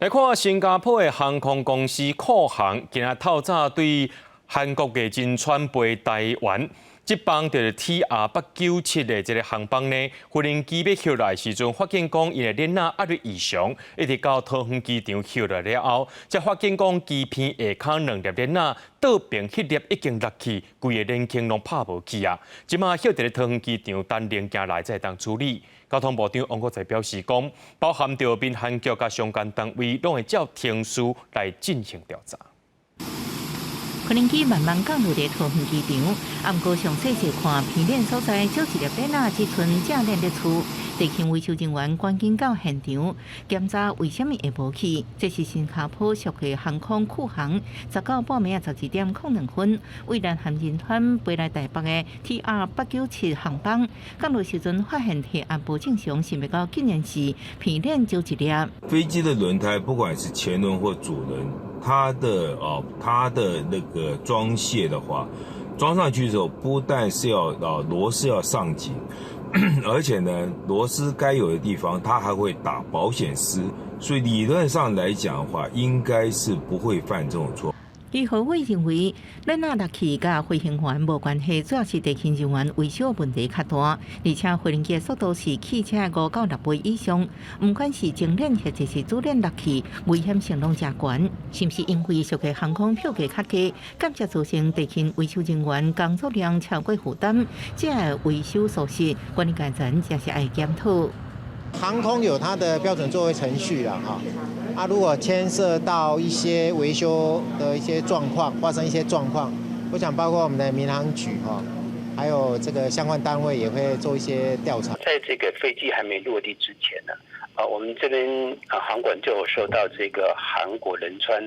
来看新加坡的航空公司酷航，今日透早对韩国的真传飞台湾。这班就是 TR897的这个航班呢，飞行机要起来时阵，发现讲因的电压压力异常，一直到桃园机场起来了后，才发现讲机片下骹2粒电压倒边迄粒已经落去，规个连坑拢拍无去啊！即马晓得咧桃园机场等零件来才当处理。交通部长王国才表示讲，包含着民航局甲相关单位，拢会照程序来进行调查。飞行机慢慢降落伫桃园机场，暗过详细细看片链所在，少一粒电啊，只剩正链咧处。地勤维修人员赶紧到现场检查，为什么会无去？这是新加坡属的航空酷航，19半暝12:02，为南韩人团飞来台北的 TR897航班，降落时阵发现气压不正常，想不到竟然是片链少一粒。飞机的轮胎，不管是前轮或主轮，它的那个装卸的话，装上去之后，不但是要螺丝要上紧。而且呢，螺丝该有的地方，它还会打保险丝，所以理论上来讲的话，应该是不会犯这种错。立法会认为，咱那落去甲飞行员无关系，主要是地勤人员维修问题较大，而且飞行机的速度是汽车5到6倍以上，不管是前链或者是主链落去，危险性拢真悬。是不是因为属的航空票价较低，间接造成地勤维修人员工作量超过负担，这维修疏失，管理阶层也是爱检讨。航空有它的标准作业程序啦，如果牵涉到一些维修的一些状况，发生一些状况，我想包括我们的民航局还有这个相关单位也会做一些调查。在这个飞机还没落地之前呢，我们这边航管就有收到这个韩国仁川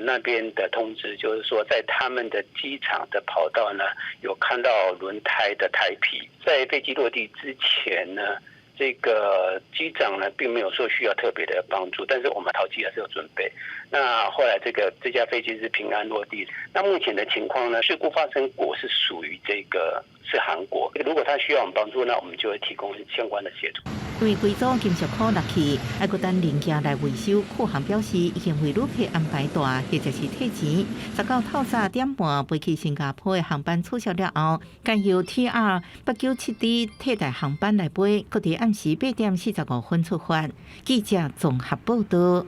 那边的通知，就是说在他们的机场的跑道呢，有看到轮胎的胎皮，在飞机落地之前呢。这个机长呢，并没有说需要特别的帮助，但是我们淘机还是有准备。那后来这架飞机是平安落地。那目前的情况呢，事故发生国是属于是韩国。如果他需要我们帮助，那我们就会提供相关的协助。因为规组金属块落去，还搁等零件来维修。酷航表示，已经为旅客安排大或者是退钱。19透早点半飞去新加坡的航班取消了后，该由 TR897D 替代航班来飞，搁伫暗时8:45出发。记者综合报道。